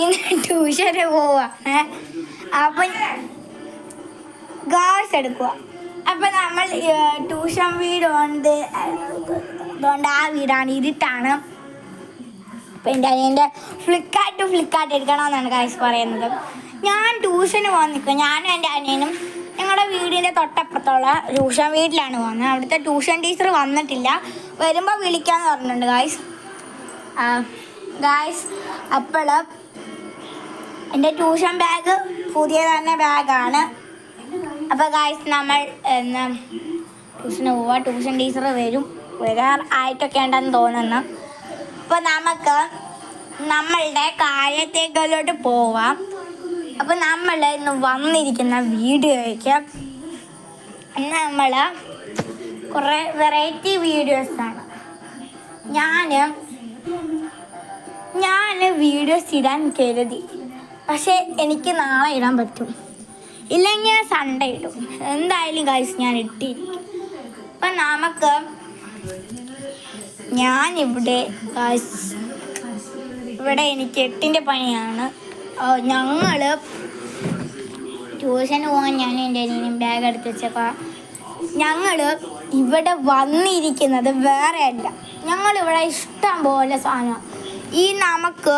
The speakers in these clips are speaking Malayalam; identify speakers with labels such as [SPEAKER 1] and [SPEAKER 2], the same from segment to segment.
[SPEAKER 1] ഇന്ന് ട്യൂഷന് പോവാ. അപ്പം ഗാസ് എടുക്കുക. അപ്പം നമ്മൾ ട്യൂഷൻ വീട് ഉണ്ട്. അതുകൊണ്ട് ആ വീടാണ്, ഇരുട്ടാണ്. അപ്പം എൻ്റെ അനിയൻ്റെ ഫ്ലിക്കായിട്ട് എടുക്കണമെന്നാണ് ഗായ്സ് പറയുന്നത്. ഞാൻ ട്യൂഷന് പോകാൻ നിൽക്കുക. ഞാനും എൻ്റെ അനിയനും ഞങ്ങളുടെ വീടിൻ്റെ തൊട്ടപ്പുറത്തുള്ള ട്യൂഷൻ വീട്ടിലാണ് പോകുന്നത്. അവിടുത്തെ ട്യൂഷൻ ടീച്ചർ വന്നിട്ടില്ല, വരുമ്പോൾ വിളിക്കാമെന്ന് പറഞ്ഞിട്ടുണ്ട് ഗായ്സ്. അപ്പോൾ എൻ്റെ ട്യൂഷൻ ബാഗ് പുതിയ തന്നെ ബാഗാണ്. അപ്പോൾ ഗായ്സ് നമ്മൾ ട്യൂഷന് പോവാം. ട്യൂഷൻ ടീച്ചർ വരാറായിട്ടൊക്കെ ഉണ്ടെന്ന് തോന്നുന്നു. അപ്പോൾ നമുക്ക് നമ്മളുടെ കാര്യത്തേക്കോട്ട് പോവാം. അപ്പോൾ നമ്മൾ ഇന്ന് വന്നിരിക്കുന്ന വീഡിയോയ്ക്ക് നമ്മൾ കുറേ വെറൈറ്റി വീഡിയോസാണ്. ഞാൻ വീഡിയോസ് ഇടാൻ കരുതി, പക്ഷേ എനിക്ക് നാളെ ഇടാൻ പറ്റും, ഇല്ലെങ്കിൽ സൺഡേ ഇടും. എന്തായാലും ഗൈസ് ഞാൻ ഇട്ടിരിക്കും. അപ്പം ഞാനിവിടെ ഇവിടെ എനിക്ക് 8ൻ്റെ പണിയാണ്. ഞങ്ങൾ ട്യൂഷന് പോകാൻ ഞാനും എൻ്റെ അനിയനും ബാഗ് എടുത്ത് വെച്ചപ്പോൾ ഞങ്ങൾ ഇവിടെ വന്നിരിക്കുന്നത് വേറെ അല്ല. ഞങ്ങളിവിടെ ഇഷ്ടം പോലെ സാധനം നമുക്ക്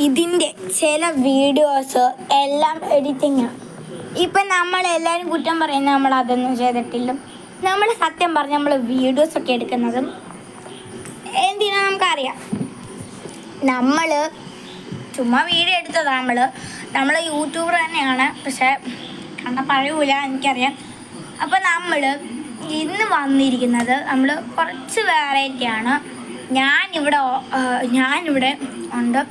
[SPEAKER 1] ഇതിൻ്റെ ചില വീഡിയോസ് എല്ലാം എഡിറ്റിങ്ങാണ്. ഇപ്പം നമ്മളെല്ലാവരും കുറ്റം പറയുന്നത് നമ്മൾ അതൊന്നും ചെയ്തിട്ടില്ല. നമ്മൾ സത്യം പറഞ്ഞ് നമ്മൾ വീഡിയോസൊക്കെ എടുക്കുന്നതും എന്തിനാ നമുക്കറിയാം. നമ്മൾ ചുമ്മാ വീഡിയോ എടുത്തതാണ്. നമ്മൾ യൂട്യൂബർ തന്നെയാണ്, പക്ഷേ കണ്ട പറയൂല, എനിക്കറിയാം. അപ്പോൾ നമ്മൾ ഇന്ന് വന്നിരിക്കുന്നത് നമ്മൾ കുറച്ച് വെറൈറ്റിയാണ്. ഞാനിവിടെ ഉണ്ട്.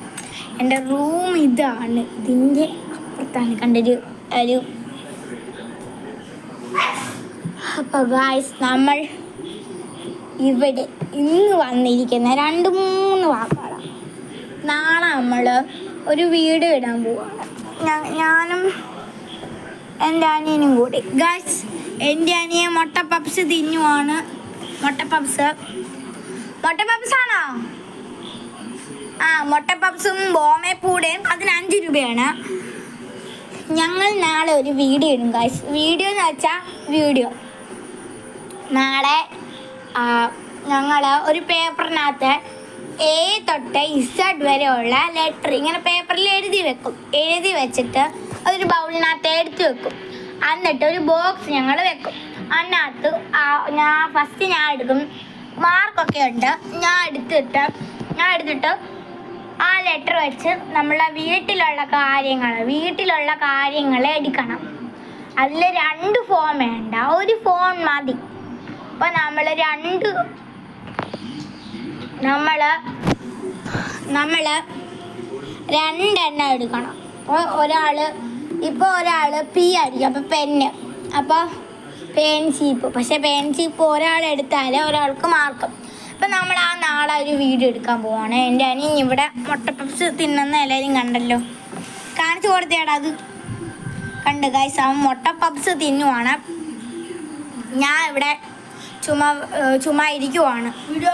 [SPEAKER 1] എൻ്റെ റൂം ഇതാണ്. ഇതിൻ്റെ അപ്പുറത്താണ് കണ്ടൊരു അപ്പോൾ ഗായ്സ് നമ്മൾ ഇവിടെ ഇന്ന് വന്നിരിക്കുന്ന 2-3 വാക്കാണ്. നാളെ നമ്മൾ ഒരു വീഡിയോ ഇടാൻ പോവാണ്, ഞാനും എൻ്റെ അനിയനും കൂടി. ഗായ്സ് എൻ്റെ അനിയൻ മുട്ട പപ്സ് തിന്നുവാണ്. മുട്ട പപ്സാണോ? മുട്ട പപ്സും ബോമേപ്പൂടയും അതിന് 5 രൂപയാണ്. ഞങ്ങൾ നാളെ ഒരു വീഡിയോ ഇടും ഗായ്സ്. വീഡിയോ എന്ന് വെച്ചാൽ നാളെ ഞങ്ങൾ ഒരു പേപ്പറിനകത്ത് A തൊട്ട് Z വരെയുള്ള ലെറ്റർ ഇങ്ങനെ പേപ്പറിൽ എഴുതി വെച്ചിട്ട് അതൊരു ബൗളിനകത്ത് എടുത്ത് വെക്കും. എന്നിട്ട് ഒരു ബോക്സ് ഞങ്ങൾ വെക്കും. അതിനകത്ത് ഞാൻ എടുക്കും. മാർക്കൊക്കെ ഉണ്ട്. ഞാൻ എടുത്തിട്ട് ആ ലെറ്റർ വെച്ച് നമ്മളെ വീട്ടിലുള്ള കാര്യങ്ങൾ എടുക്കണം. അതിൽ 2 ഫോം വേണ്ട, ഒരു ഫോം മതി. അപ്പോൾ നമ്മൾ 2 എണ്ണം എടുക്കണം. അപ്പോൾ ഒരാൾ P അടിക്കും, അപ്പോൾ പെന്ന്, അപ്പോൾ പെൻസിപ്പ്. പക്ഷേ പെൻസിപ്പ് ഒരാൾ എടുത്താൽ ഒരാൾക്ക് മാർക്കും. അപ്പം നമ്മൾ നാളെ ഒരു വീഡിയോ എടുക്കാൻ പോവാണ്. എൻ്റെ അനിയൻ ഇവിടെ മുട്ട പപ്സ് തിന്നുന്ന എല്ലാവരും കണ്ടല്ലോ, കാണിച്ചു കൊടുത്തേടാ. അത് കണ്ട് ഗൈസ്, അവൻ മുട്ട പപ്സ് തിന്നുവാണ്. ഞാൻ ഇവിടെ ചുമ്മാ ഇരിക്കുവാണ്. വീഡിയോ